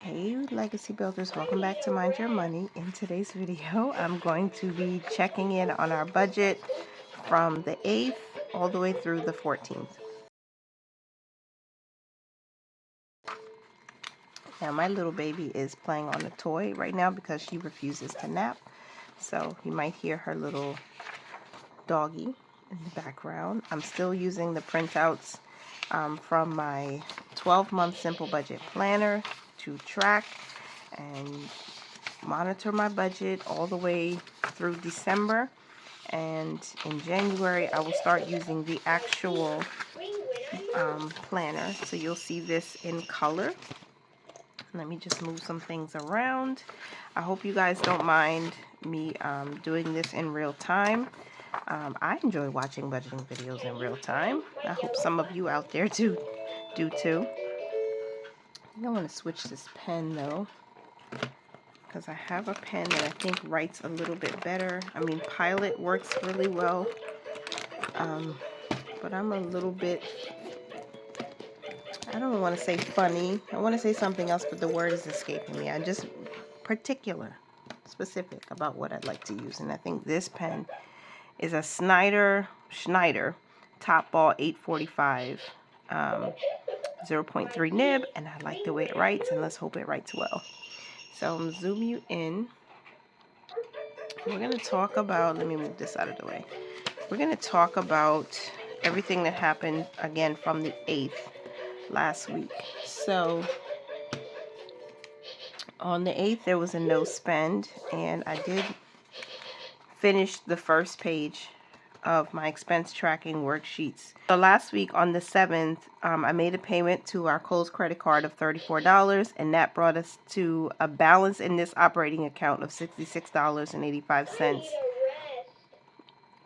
Hey Legacy Builders, welcome back to Mind Your Money. In today's video, I'm going to be checking in on our budget from the 8th all the way through the 14th. Now my little baby is playing on a toy right now because she refuses to nap. So you might hear her little doggy in the background. I'm still using the printouts from my 12-month Simple Budget Planner to track and monitor my budget all the way through December, and in January I will start using the actual planner. So you'll see this in color. Let me just move some things around. I hope you guys don't mind me doing this in real time. I enjoy watching budgeting videos in real time. I hope some of you out there do too. I think I want to switch this pen though, because I have a pen that I think writes a little bit better. I mean, Pilot works really well, but I'm a little bit, I don't want to say funny. I want to say something else, but the word is escaping me. I'm just specific about what I'd like to use. And I think this pen is a Schneider Top Ball 845 0.3 nib, and I like the way it writes, and let's hope it writes well. So I'm zoom you in. We're going to talk about, let me move this out of the way. We're going to talk about everything that happened again from the 8th last week. So on the 8th there was a no spend, and I did finish the first page of my expense tracking worksheets. So last week on the 7th, I made a payment to our Kohl's credit card of $34, and that brought us to a balance in this operating account of $66.85.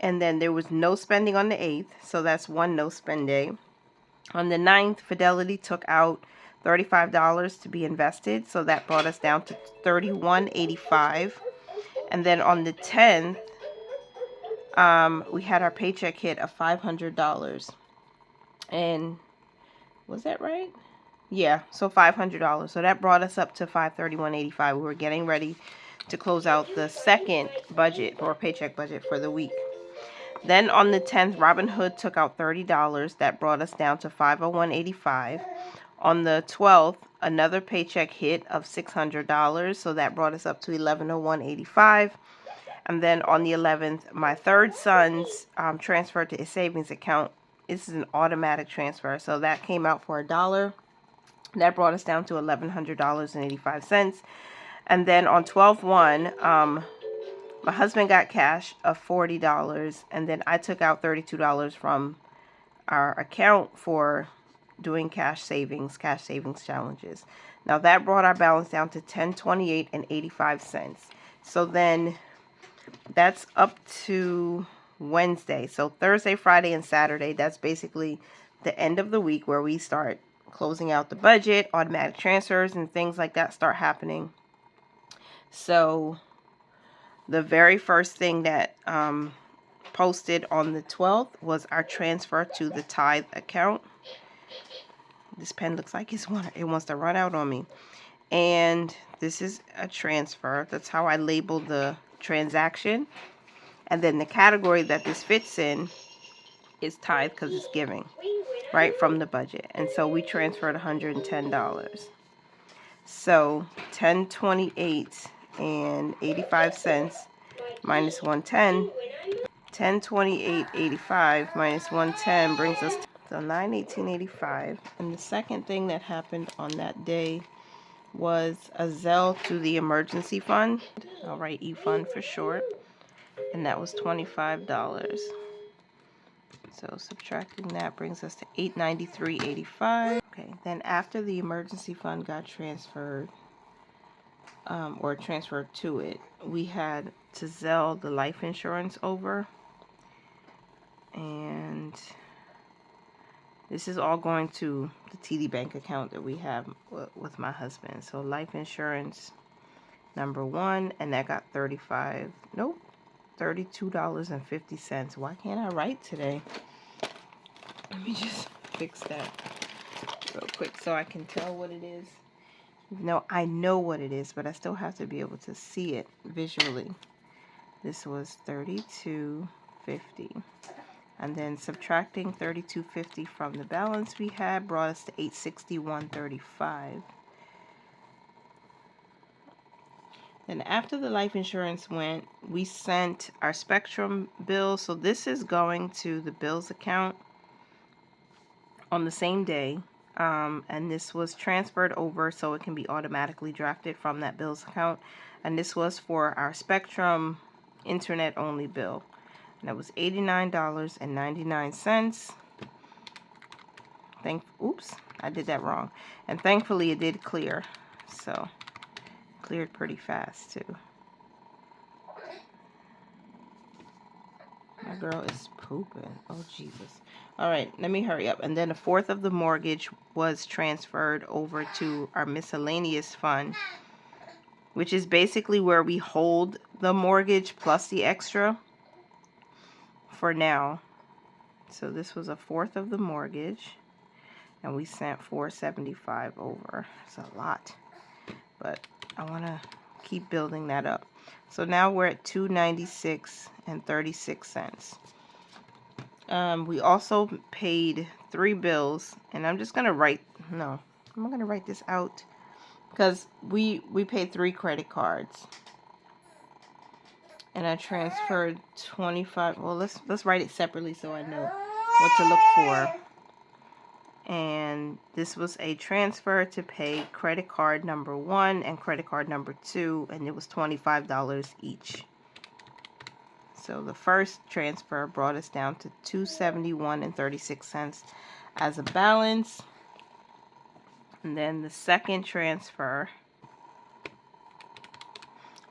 And then there was no spending on the 8th, so that's one no spend day. On the 9th, Fidelity took out $35 to be invested, so that brought us down to $31.85. And then on the 10th, we had our paycheck hit of $500. And was that right? Yeah, so $500. So that brought us up to $531.85. We were getting ready to close out the second budget or paycheck budget for the week. Then on the 10th, Robinhood took out $30. That brought us down to $501.85. On the 12th, another paycheck hit of $600. So that brought us up to $1101.85. And then on the 11th, my third son's transferred to his savings account. This is an automatic transfer. So that came out for $1. That brought us down to $1,100.85. And then on 12/1, my husband got cash of $40, and then I took out $32 from our account for doing cash savings challenges. Now that brought our balance down to $1028.85. So then that's up to Wednesday. So Thursday, Friday, and Saturday, that's basically the end of the week where we start closing out the budget, automatic transfers and things like that start happening. So the very first thing that posted on the 12th was our transfer to the tithe account. This pen looks like it wants to run out on me. And this is a transfer. That's how I label the transaction. And then the category that this fits in is tithe because it's giving, right, from the budget. And so we transferred $110. So $1028.85 minus 110. $1028.85 minus 110 brings us to $918.85. And the second thing that happened on that day was a Zelle to the emergency fund. I'll write E-Fund for short. And that was $25. So subtracting that brings us to $893.85. Okay, then after the emergency fund got transferred, or transferred to it, we had to Zelle the life insurance over. And this is all going to the TD Bank account that we have with my husband. So life insurance number 1, and that got $32.50. Why can't I write today? Let me just fix that real quick so I can tell what it is No, I know what it is, but I still have to be able to see it visually. This was $32.50. And then subtracting $32.50 from the balance we had brought us to $861.35. Then after the life insurance went, we sent our Spectrum bill. So this is going to the bills account on the same day. And this was transferred over so it can be automatically drafted from that bills account. And this was for our Spectrum internet only bill. And that was $89.99. Oops, I did that wrong. And thankfully it did clear. So cleared pretty fast too. My girl is pooping. Oh Jesus. All right, let me hurry up. And then a fourth of the mortgage was transferred over to our miscellaneous fund, which is basically where we hold the mortgage plus the extra for now. So this was a fourth of the mortgage, and we sent $475 over. It's a lot, but I want to keep building that up. So now we're at $296.36. We also paid 3 bills, and I'm just gonna write. No, I'm not gonna write this out because we paid 3 credit cards, and I transferred 25. Well, let's write it separately so I know what to look for. And this was a transfer to pay credit card number 1 and credit card number 2, and it was $25 each. So the first transfer brought us down to $271.36 as a balance. And then the second transfer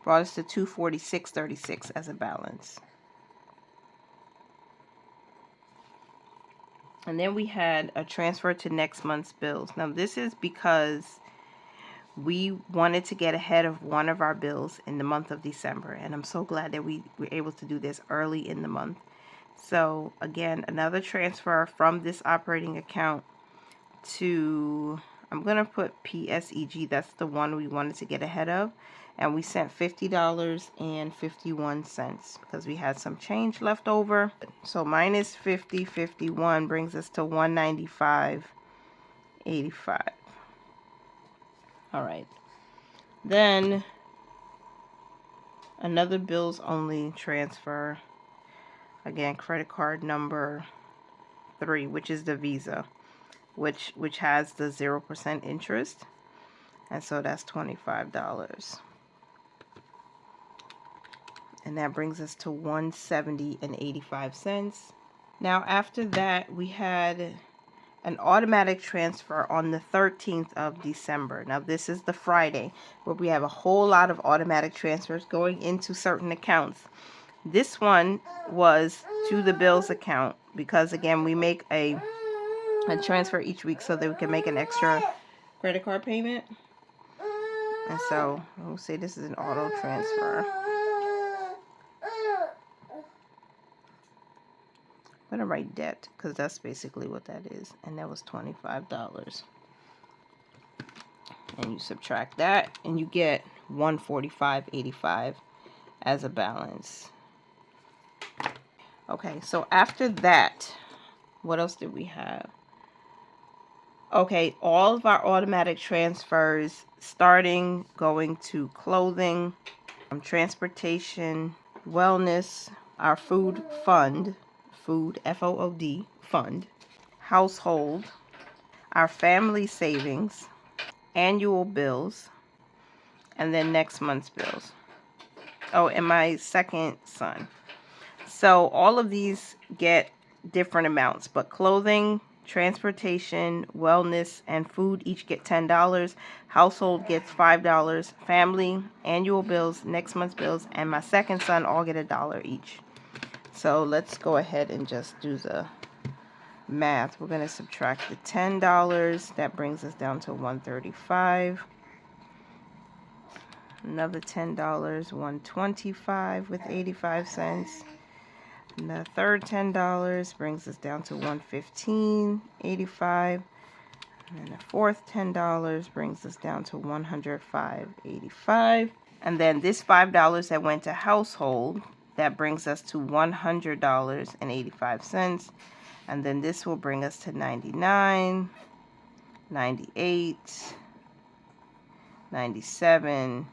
brought us to $246.36 as a balance. And then we had a transfer to next month's bills. Now this is because we wanted to get ahead of one of our bills in the month of December, and I'm so glad that we were able to do this early in the month. So again, another transfer from this operating account to, I'm gonna put PSEG, that's the one we wanted to get ahead of, and we sent $50.51 because we had some change left over. So minus 50.51 brings us to $195.85. All right, then another bills only transfer, again credit card number 3, which is the Visa, which has the 0% interest, and so that's $25, and that brings us to $170.85. Now after that we had an automatic transfer on the 13th of December. Now this is the Friday where we have a whole lot of automatic transfers going into certain accounts. This one was to the bills account because again we make a transfer each week so that we can make an extra credit card payment. And so we'll say this is an auto transfer. I'm going to write debt because that's basically what that is. And that was $25. And you subtract that and you get $145.85 as a balance. Okay, so after that, what else did we have? Okay, all of our automatic transfers starting going to clothing, transportation, wellness, our food fund, food, F-O-O-D, fund, household, our family savings, annual bills, and then next month's bills. Oh, and my second son. So all of these get different amounts, but clothing, transportation, wellness, and food each get $10. Household gets $5. Family, annual bills, next month's bills, and my second son all get $1 each. So let's go ahead and just do the math. We're going to subtract the $10. That brings us down to $135. Another $10, $125 with 85 cents. And the third $10 brings us down to $115.85. And then the fourth $10 brings us down to $105.85. And then this $5 that went to household, that brings us to $100.85. And then this will bring us to 99, 98, 97,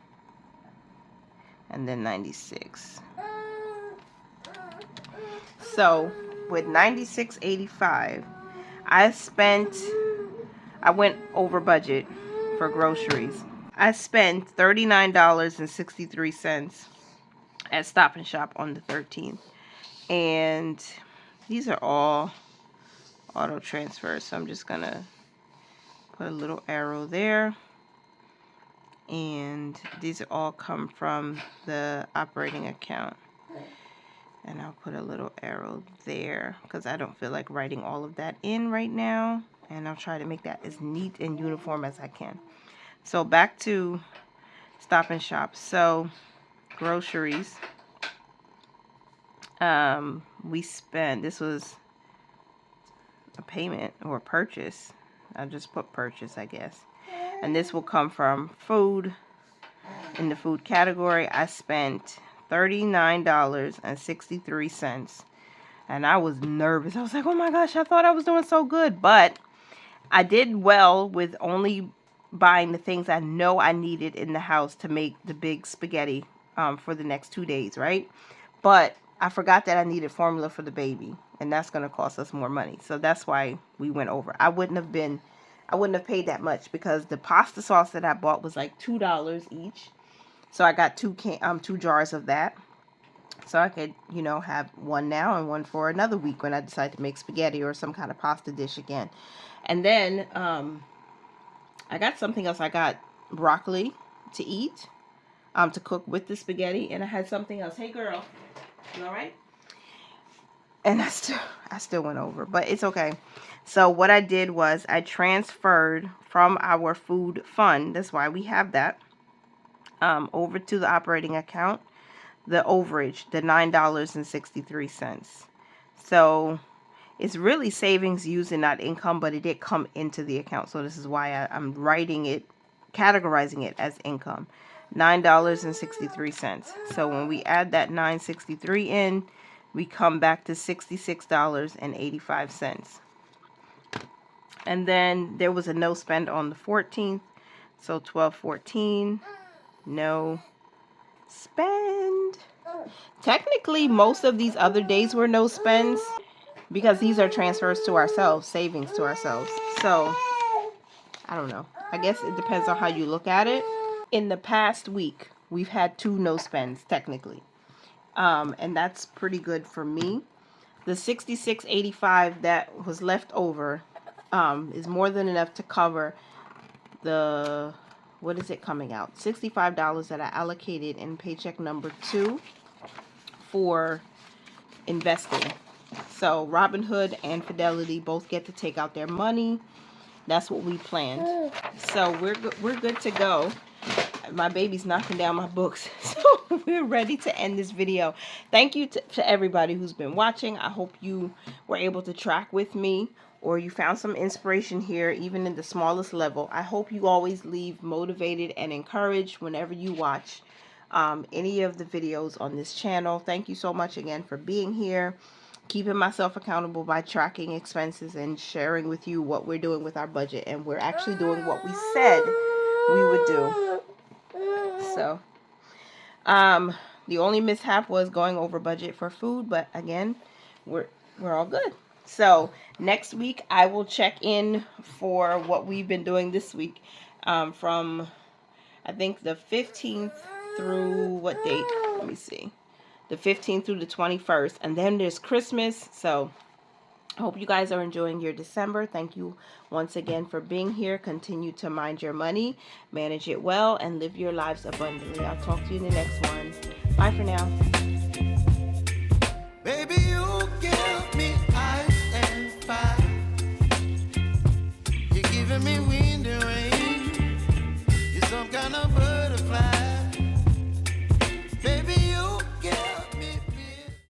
and then 96. So with $96.85, I went over budget for groceries. I spent $39.63 at Stop and Shop on the 13th. And these are all auto transfers. So I'm just going to put a little arrow there. And these all come from the operating account. And I'll put a little arrow there because I don't feel like writing all of that in right now. And I'll try to make that as neat and uniform as I can. So back to Stop and Shop. So groceries. We spent, this was a payment or a purchase. I'll just put purchase, I guess. And this will come from food. In the food category, I spent $39.63. And I was nervous. I was like, oh my gosh, I thought I was doing so good. But I did well with only buying the things I know I needed in the house to make the big spaghetti for the next 2 days, right? But I forgot that I needed formula for the baby, and that's going to cost us more money. So that's why we went over. I wouldn't have paid that much because the pasta sauce that I bought was like $2 each. So I got two jars of that. So I could, you know, have one now and one for another week when I decide to make spaghetti or some kind of pasta dish again. And then I got something else. I got broccoli to eat, to cook with the spaghetti. And I had something else. Hey, girl. You all right? And I still went over, but it's okay. So what I did was I transferred from our food fund, that's why we have that, over to the operating account, the overage, the $9.63. So it's really savings used and not income, but it did come into the account. So this is why I'm writing it, categorizing it as income. $9.63. So when we add that $9.63 in, we come back to $66.85. And then there was a no spend on the 14th. So 12/14, no spend. Technically, most of these other days were no spends because these are transfers to ourselves, savings to ourselves. So I don't know. I guess it depends on how you look at it. In the past week, we've had 2 no spends, technically. And that's pretty good for me. The $66.85 that was left over is more than enough to cover the, what is it coming out? $65 that I allocated in paycheck number 2 for investing. So Robinhood and Fidelity both get to take out their money. That's what we planned. So we're good to go. My baby's knocking down my books, so we're ready to end this video. Thank you to everybody who's been watching. I hope you were able to track with me, or you found some inspiration here, even in the smallest level. I hope you always leave motivated and encouraged whenever you watch any of the videos on this channel. Thank you so much again for being here. Keeping myself accountable by tracking expenses and sharing with you what we're doing with our budget. And we're actually doing what we said we would do. So, the only mishap was going over budget for food, but again, we're all good. So next week I will check in for what we've been doing this week, from I think the 15th through what date? Let me see. The 15th through the 21st, and then there's Christmas. So I hope you guys are enjoying your December. Thank you once again for being here. Continue to mind your money, manage it well, and live your lives abundantly. I'll talk to you in the next one. Bye for now.